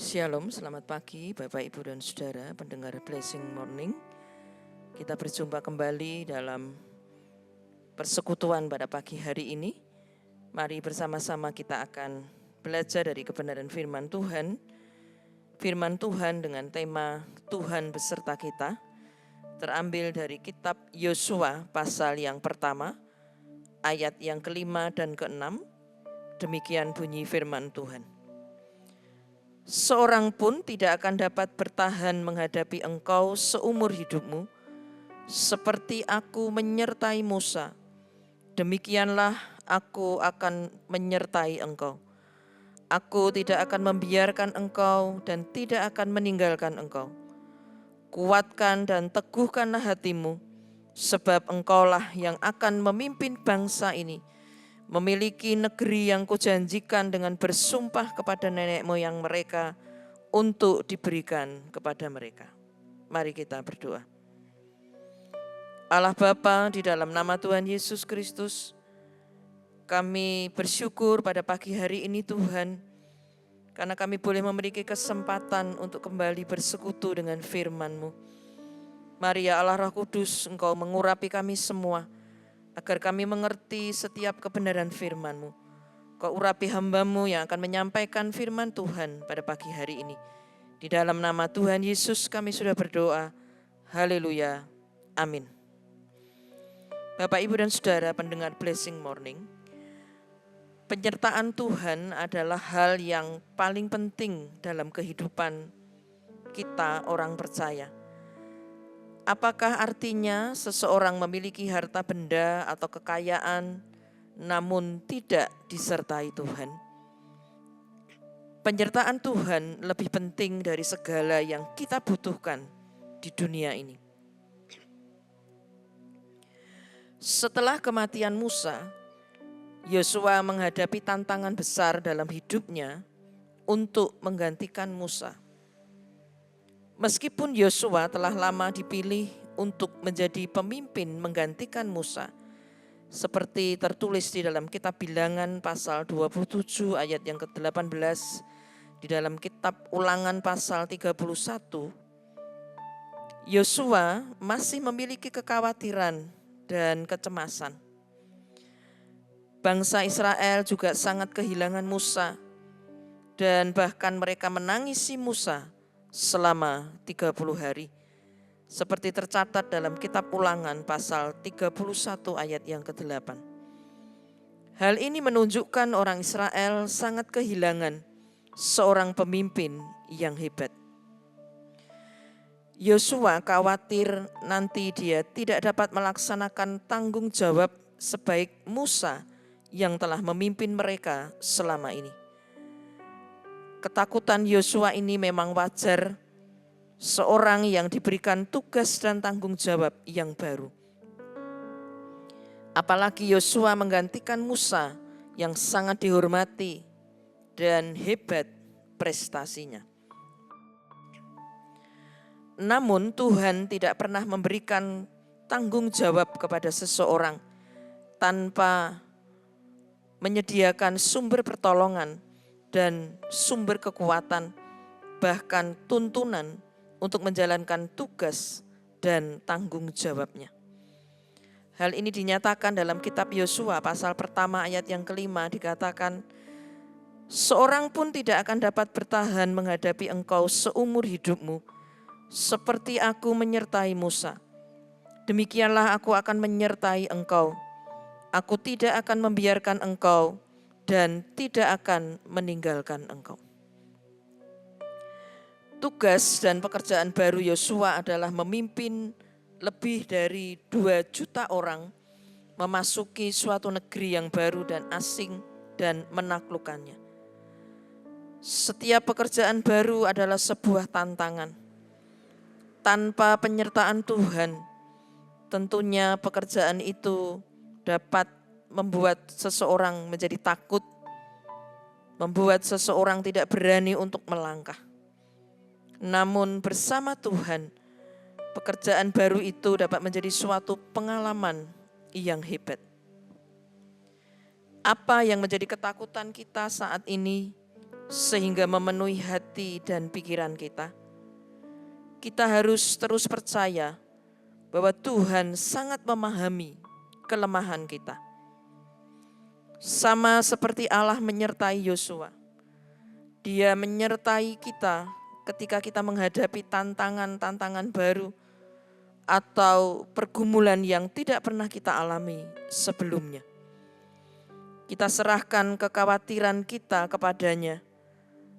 Shalom, selamat pagi Bapak, Ibu, dan Saudara pendengar Blessing Morning. Kita berjumpa kembali dalam persekutuan pada pagi hari ini. Mari bersama-sama kita akan belajar dari kebenaran firman Tuhan. Firman Tuhan dengan tema Tuhan beserta kita, terambil dari kitab Yosua pasal yang pertama, ayat yang kelima dan keenam. Demikian bunyi firman Tuhan. Seorang pun tidak akan dapat bertahan menghadapi engkau seumur hidupmu, seperti aku menyertai Musa. Demikianlah aku akan menyertai engkau. Aku tidak akan membiarkan engkau dan tidak akan meninggalkan engkau. Kuatkan dan teguhkanlah hatimu, sebab engkaulah yang akan memimpin bangsa ini, memiliki negeri yang kujanjikan dengan bersumpah kepada nenek moyang mereka untuk diberikan kepada mereka. Mari kita berdoa. Allah Bapa, di dalam nama Tuhan Yesus Kristus, kami bersyukur pada pagi hari ini Tuhan, karena kami boleh memiliki kesempatan untuk kembali bersekutu dengan firman-Mu. Mari ya Allah Roh Kudus, Engkau mengurapi kami semua, agar kami mengerti setiap kebenaran firman-Mu. Kau urapi hamba-Mu yang akan menyampaikan firman Tuhan pada pagi hari ini. Di dalam nama Tuhan Yesus kami sudah berdoa. Haleluya. Amin. Bapak, Ibu, dan Saudara pendengar Blessing Morning, penyertaan Tuhan adalah hal yang paling penting dalam kehidupan kita orang percaya. Apakah artinya seseorang memiliki harta benda atau kekayaan namun tidak disertai Tuhan? Penyertaan Tuhan lebih penting dari segala yang kita butuhkan di dunia ini. Setelah kematian Musa, Yosua menghadapi tantangan besar dalam hidupnya untuk menggantikan Musa. Meskipun Yosua telah lama dipilih untuk menjadi pemimpin menggantikan Musa, seperti tertulis di dalam kitab Bilangan pasal 27 ayat yang ke-18, di dalam kitab Ulangan pasal 31, Yosua masih memiliki kekhawatiran dan kecemasan. Bangsa Israel juga sangat kehilangan Musa, dan bahkan mereka menangisi Musa selama 30 hari. Seperti tercatat dalam kitab Ulangan pasal 31 ayat yang ke-8. Hal ini menunjukkan orang Israel sangat kehilangan seorang pemimpin yang hebat. Yosua khawatir nanti dia tidak dapat melaksanakan tanggung jawab sebaik Musa yang telah memimpin mereka selama ini. Ketakutan Yosua ini memang wajar, seorang yang diberikan tugas dan tanggung jawab yang baru. Apalagi Yosua menggantikan Musa yang sangat dihormati dan hebat prestasinya. Namun Tuhan tidak pernah memberikan tanggung jawab kepada seseorang tanpa menyediakan sumber pertolongan dan sumber kekuatan, bahkan tuntunan untuk menjalankan tugas dan tanggung jawabnya. Hal ini dinyatakan dalam kitab Yosua pasal pertama ayat yang kelima, dikatakan, seorang pun tidak akan dapat bertahan menghadapi engkau seumur hidupmu, seperti aku menyertai Musa. Demikianlah aku akan menyertai engkau. Aku tidak akan membiarkan engkau dan tidak akan meninggalkan engkau. Tugas dan pekerjaan baru Yosua adalah memimpin lebih dari 2 juta orang memasuki suatu negeri yang baru dan asing dan menaklukkannya. Setiap pekerjaan baru adalah sebuah tantangan. Tanpa penyertaan Tuhan, tentunya pekerjaan itu dapat membuat seseorang menjadi takut, membuat seseorang tidak berani untuk melangkah. Namun bersama Tuhan, pekerjaan baru itu dapat menjadi suatu pengalaman yang hebat. Apa yang menjadi ketakutan kita saat ini sehingga memenuhi hati dan pikiran kita. Kita harus terus percaya bahwa Tuhan sangat memahami kelemahan kita. Sama seperti Allah menyertai Yosua. Dia menyertai kita ketika kita menghadapi tantangan-tantangan baru atau pergumulan yang tidak pernah kita alami sebelumnya. Kita serahkan kekhawatiran kita kepadanya,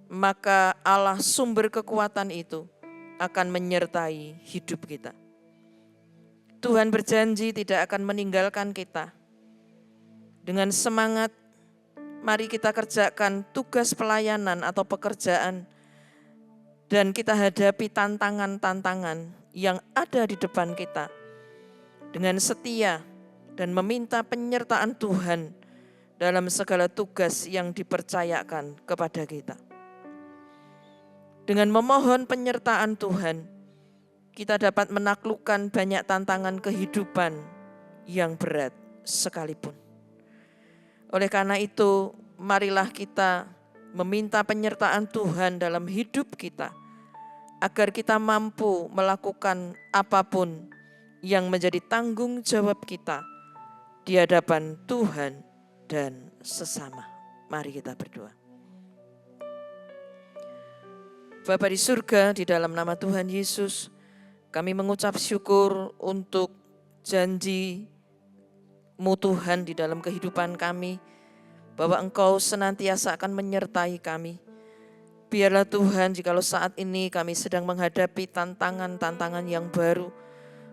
maka Allah sumber kekuatan itu akan menyertai hidup kita. Tuhan berjanji tidak akan meninggalkan kita. Dengan semangat, mari kita kerjakan tugas pelayanan atau pekerjaan dan kita hadapi tantangan-tantangan yang ada di depan kita dengan setia dan meminta penyertaan Tuhan dalam segala tugas yang dipercayakan kepada kita. Dengan memohon penyertaan Tuhan, kita dapat menaklukkan banyak tantangan kehidupan yang berat sekalipun. Oleh karena itu, marilah kita meminta penyertaan Tuhan dalam hidup kita, agar kita mampu melakukan apapun yang menjadi tanggung jawab kita di hadapan Tuhan dan sesama. Mari kita berdoa. Bapa di surga, di dalam nama Tuhan Yesus, kami mengucap syukur untuk janji-Mu Tuhan di dalam kehidupan kami, bahwa Engkau senantiasa akan menyertai kami. Biarlah Tuhan, jikalau saat ini kami sedang menghadapi tantangan-tantangan yang baru,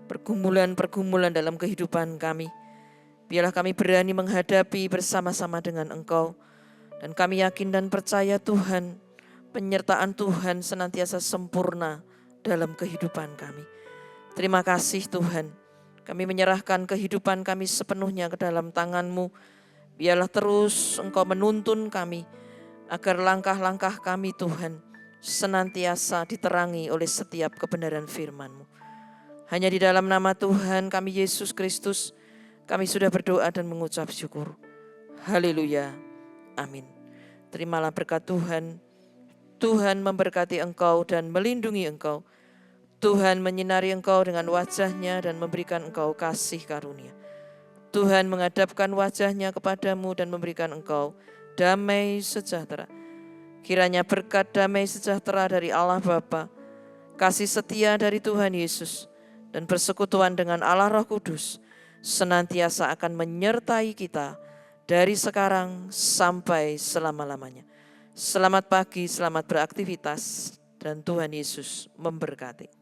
pergumulan-pergumulan dalam kehidupan kami, biarlah kami berani menghadapi bersama-sama dengan Engkau. Dan kami yakin dan percaya Tuhan, penyertaan Tuhan senantiasa sempurna dalam kehidupan kami. Terima kasih Tuhan, kami menyerahkan kehidupan kami sepenuhnya ke dalam tangan-Mu. Biarlah terus Engkau menuntun kami, agar langkah-langkah kami Tuhan senantiasa diterangi oleh setiap kebenaran firman-Mu. Hanya di dalam nama Tuhan kami Yesus Kristus, kami sudah berdoa dan mengucap syukur. Haleluya. Amin. Terimalah berkat Tuhan. Tuhan memberkati engkau dan melindungi engkau. Tuhan menyinari engkau dengan wajah-Nya dan memberikan engkau kasih karunia. Tuhan menghadapkan wajah-Nya kepadamu dan memberikan engkau damai sejahtera. Kiranya berkat damai sejahtera dari Allah Bapa, kasih setia dari Tuhan Yesus, dan persekutuan dengan Allah Roh Kudus senantiasa akan menyertai kita dari sekarang sampai selama-lamanya. Selamat pagi, selamat beraktivitas, dan Tuhan Yesus memberkati.